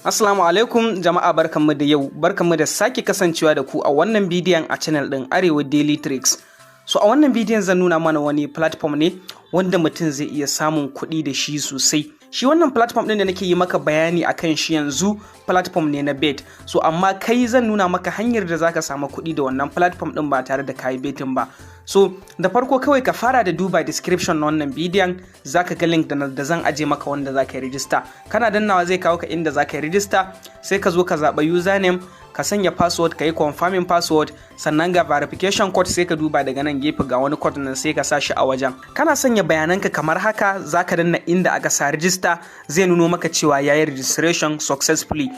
Assalamu alaikum jama'a, barkanmu da yau, barkanmu da sake kasancewa da ku a wannan bidiyon a channel ɗin Arewa Daily Tricks. So a wannan bidiyon zan nuna mana wani platform ne wanda mutum zai iya samun kuɗi da shi sosai. Shi wannan platform ɗin da nake yi maka bayani akan shi yanzu platform ne na bet. So amma kai zan nuna maka hanyar da zaka samu kuɗi da wannan platform ɗin ba tare da kayi betin ba. So da farko kawai ka fara da duba description na wannan bidiyon, zaka ga link da zan aje maka wanda zaka yi register. Kana dannawa zai kawo ka inda zaka yi register, sai ka zo ka zaɓa username, ka sanya password, ka yi confirming password, sannan ga verification code sai ka duba daga nan gefe ga wani code nan sai ka sa shi a wajen. Kana sanya bayananka kamar haka, zaka danna inda aka sa register, zai nuno maka cewa yayi registration successfully.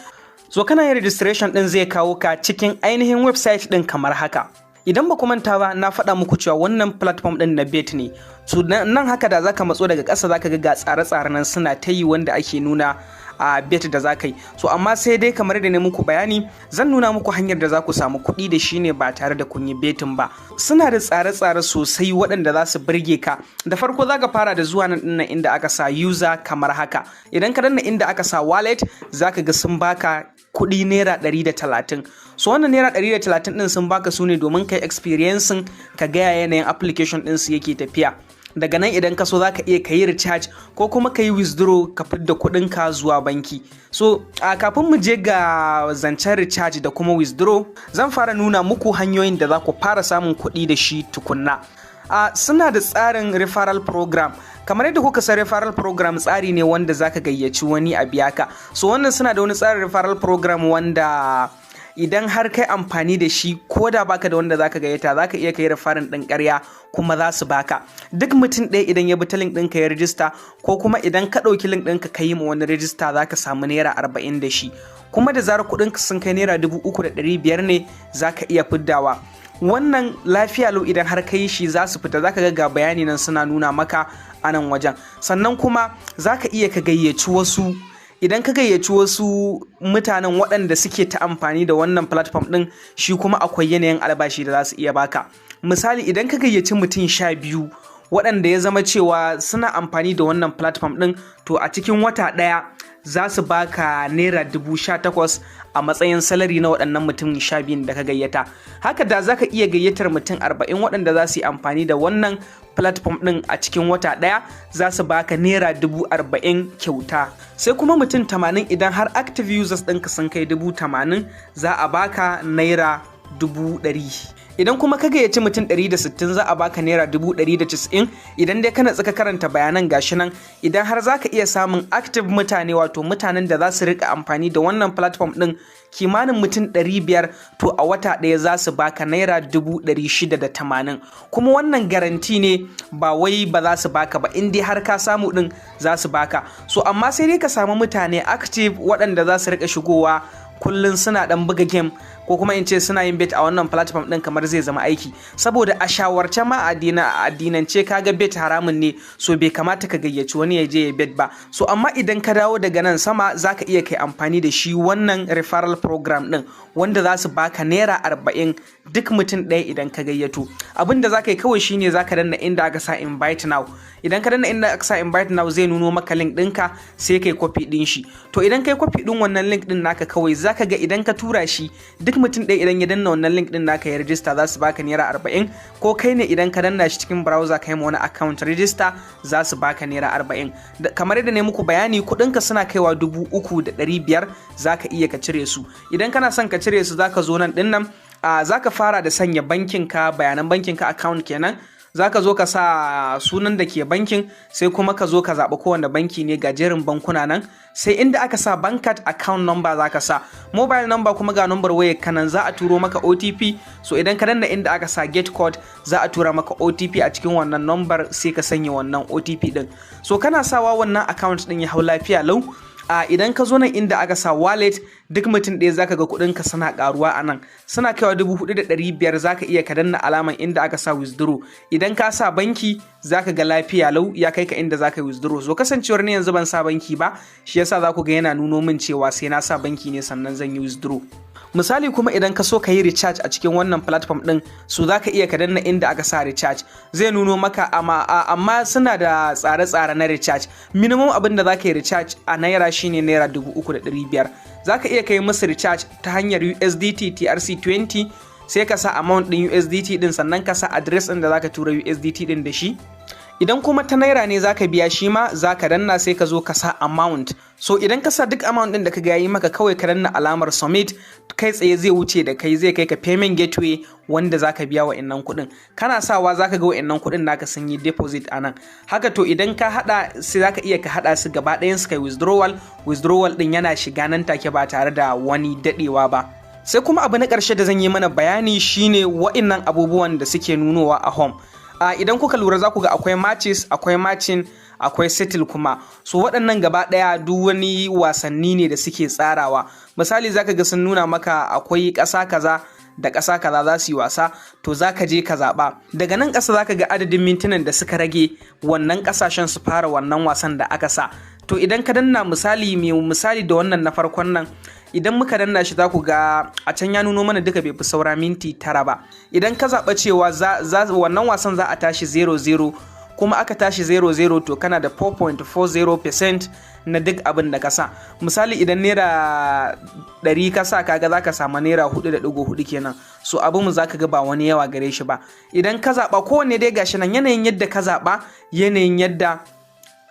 So kana yin registration din zai kawo ka cikin ainihin website din kamar haka. Idan ba ku manta ba, na faɗa muku cewa wannan platform ɗin na bet ne. So nan haka da zaka matso daga ƙasa zaka ga tsare-tsare nan suna ta yi wanda ake nuna a bet da zaka yi. So amma sai dai kamar da ne muku bayani, zan nuna muku hanyar da za ku samu kuɗi da shi ne ba tare da kun yi betin ba. Suna da tsare-tsare sosai waɗanda za su burge ka. Da farko zaka fara da zuwa nan ɗin inda aka sa user kamar haka. Idan ka danna inda aka sa wallet, zaka ga sun baka kuɗi naira 130. So wannan naira 130 ɗin sun baka su ne domin kai experiencing ka ga yanayin application ɗin su yake tafiya. Daga nan idan ka so zaka iya kayi recharge ko kuma kayi withdraw ka fidda kuɗin ka zuwa banki. So kafin mu je ga zancen recharge da kuma withdraw, zan fara nuna muku hanyoyin da za ku fara samun kuɗi da shi tukunna. Suna da tsarin referral program. Kamar yadda kuka san referral program tsari ne wanda zaka gayyaci wani a biya ka. So wannan suna da wani tsarin referral program wanda idan har kai amfani da shi, ko da baka da wanda zaka gayyata, zaka iya kai referral ɗin ƙarya kuma za su baka. Duk mutum ɗaya idan ya bi ta link ɗinka ya register, ko kuma idan ka ɗauki link ɗinka ka yi ma wani register, zaka samu naira 40 da shi. Kuma da zarar kuɗinka sun kai naira 3,500 ne zaka iya fiddawa. Wannan lafiya lau idan har ka yi shi za su fita, zaka ga bayani nan suna nuna maka a nan wajen. Sannan kuma zaka iya ka gayyaci wasu. Idan ka gayyaci wasu mutanen waɗanda suke ta amfani da wannan platform ɗin, shi kuma akwai yanayin albashi da za su iya baka. Misali idan ka gayyaci mutum 12 waɗanda ya zama cewa suna amfani da wannan platform ɗin, to a cikin wata ɗaya za su baka naira 18,000 a matsayin salari na waɗannan mutum 12 da ka gayyata. Haka da za ka iya gayyatar mutum 40 waɗanda za su yi amfani da wannan platform ɗin a cikin wata ɗaya, za su baka naira 40,000 kyauta. Sai kuma mutum 80 idan har active users ɗinka sun kai 80,000, za a baka naira 100,000. Idan kuma ka gayyaci mutum 160, za a baka naira 190. Idan dai kana tsaka karanta bayanan gashi nan, idan har zaka iya samun active mutane, wato mutanen da za su rika amfani da wannan platform din kimanin mutum 500, to a wata ɗaya za su baka naira 680. Kuma wannan garanti ne, ba wai ba za su baka ba, in dai har ka samu din za su baka. So amma sai dai ka samu mutane active waɗanda za su rika shigowa kullun suna dan buga game, ko kuma in ce suna yin bet a wannan platform din, kamar zai zama aiki. Saboda a shawarce ma a addinance kaga bet haramun ne, so bai kamata ka gayyaci wani ya je ya bet ba. So amma idan ka dawo daga nan sama, zaka iya kai amfani da shi wannan referral program din, wanda za su baka naira 40 duk mutum ɗaya idan ka gayyato. Abin da zaka yi kawai shine zaka danna inda aka sa invite now. Idan ka danna inda aka sa invite now, zai nuno maka link ɗinka, sai kai copy ɗin shi. To idan kai copy ɗin wannan link ɗin naka, kawai zaka ga idan ka tura shi, duk mutum ɗaya idan ya danna wannan link ɗin naka ya register, za su baka naira 40. Ko kai ne idan ka danna shi cikin browser kai ma wani account register, za su baka naira 40. Kamar yadda ne muku bayani, kuɗinka suna kaiwa 3,500, zaka iya ka cire su. Idan kana son ka cire su, zaka zo nan ɗin nan, zaka fara da sanya bankinka, bayanan bankinka, account kenan. Zaka zo ka sa sunan da ke bankin, sai kuma ka zo ka zaɓi kowane banki ne, ga jerin bankuna nan, sai inda aka sa bankat account number zaka sa, mobile number kuma ga number wayar kanan, za a turo maka OTP. So idan ka danna inda aka sa get code, za a tura maka OTP a cikin wannan number, sai ka sanya wannan OTP din. So kana sawa wannan account din ya hau lafiya lau. Idan ka zo nan inda aka sa wallet, duk mutum ɗaya zaka ga kuɗinka suna ƙaruwa a nan, suna kaiwa 4,500. Zaka iya ka danna alaman inda aka sa withdraw. Idan ka sa banki, zaka ga lafiya lau ya kai ka inda zaka yi withdraw. So kasancewar ne yanzu ban sa banki ba, shi yasa za ku ga yana nuno min cewa sai na sa banki ne sannan zan yi withdraw. Misali kuma idan ka so ka yi recharge a cikin wannan platform din, so zaka iya ka danna inda aka sa recharge, zai nuno maka amma suna da tsare-tsare na recharge. Minimum abin da zaka yi recharge a naira shine naira 3,500. zaka iya kai musu recharge ta hanyar USDT TRC20 sai ka sa amount din USDT din sannan ka sa address din da zaka tura USDT din da shi. Idan kuma ta naira ne zaka biya shi ma zaka danna sai ka zo ka sa amount. So idan ka sa duk amount din da ka ga yi maka kawai ka danna alamar submit kai tsaye zai wuce da kai zai kai ka payment gateway wanda zaka biya wa'annan kuɗin. Kana sawa zaka ga wa'annan kuɗin naka sun yi deposit anan. Haka to idan ka hada sai zaka iya ka hada su gaba ɗayan su kai withdrawal din yana shiga nan take ba tare da wani dadewa ba. Sai kuma abu na ƙarshe da zan yi mana bayani shine wa'annan abubuwan da suke nunowa a home. Idan kuka lura za ku ga akwai matches, akwai matching, akwai settle kuma. So waɗannan gaba ɗaya duk wani wasanni ne da suke tsarawa. Misali zaka ga sun nuna maka akwai ƙasa kaza da ƙasa kaza za su yi wasa, to za ka je ka zaɓa. Daga nan ƙasa za ka ga adadin mintunan da suka rage wannan ƙasashen su fara wannan wasan da aka sa. To idan ka danna misali da wannan na farkon nan, idan muka danna shi za ku ga a can ya nuno mana duka bai fi saura minti 9 ba. Idan ka zaɓa cewa wannan wasan za a tashi 0-0 kuma aka tashi 0-0 to kana da 4.40% na duk abin da ka sa. Misali idan naira 100 ka sa kaga za ka samu naira 4.4 kenan. So abin mu za ka ga ba wani yawa gare shi ba. Idan ka zaɓa kowanne dai gashi nan yanayin yadda ka zaɓa yanayin yadda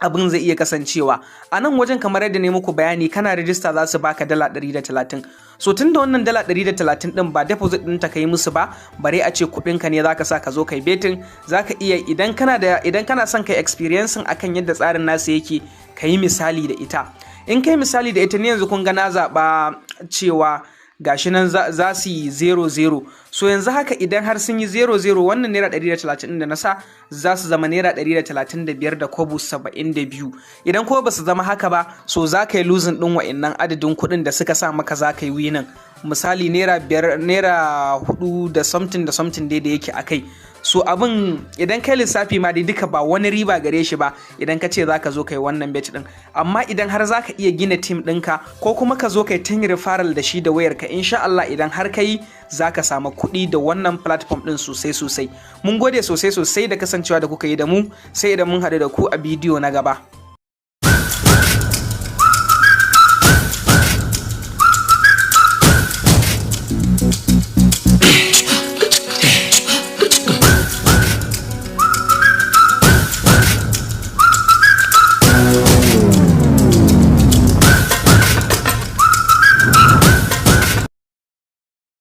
abin zai iya kasancewa. A nan wajen kamar yadda ne muku bayani kana rijista za su baka dala 130. So tun da wannan dala 130 din ba deposit din ta kai musu ba, bare a ce kudin ka ne zaka sa ka zo kai betting, zaka iya idan kana son kai experience akan yadda tsarin nasu yake kai misali da ita. In kai misali da ita ne yanzu kun ga na zaba cewa gashi nan za su yi 0-0. So yanzu haka idan har sun yi 0-0 wannan naira 130 da na sa za su zama naira 135 da kobo 72. Idan kuma ba su zama haka ba, so za ka yi losing din wa'annan adadin kuɗin da suka sa maka za ka yi winning. Misali naira 4 da something dai da yake a kai. So abin idan kai lissafi ma dai duka ba wani riba gare shi ba idan ka ce za ka zo kai wannan bet din. Amma idan har za ka iya gina team ɗinka ko kuma ka zo kai tun referral da shi da wayarka, insha Allah idan har ka yi za ka samu kuɗi da wannan platform ɗin sosai. Mun gode sosai da kasancewa da kuka yi da mu, sai idan mun haɗu da ku a bidiyo na gaba.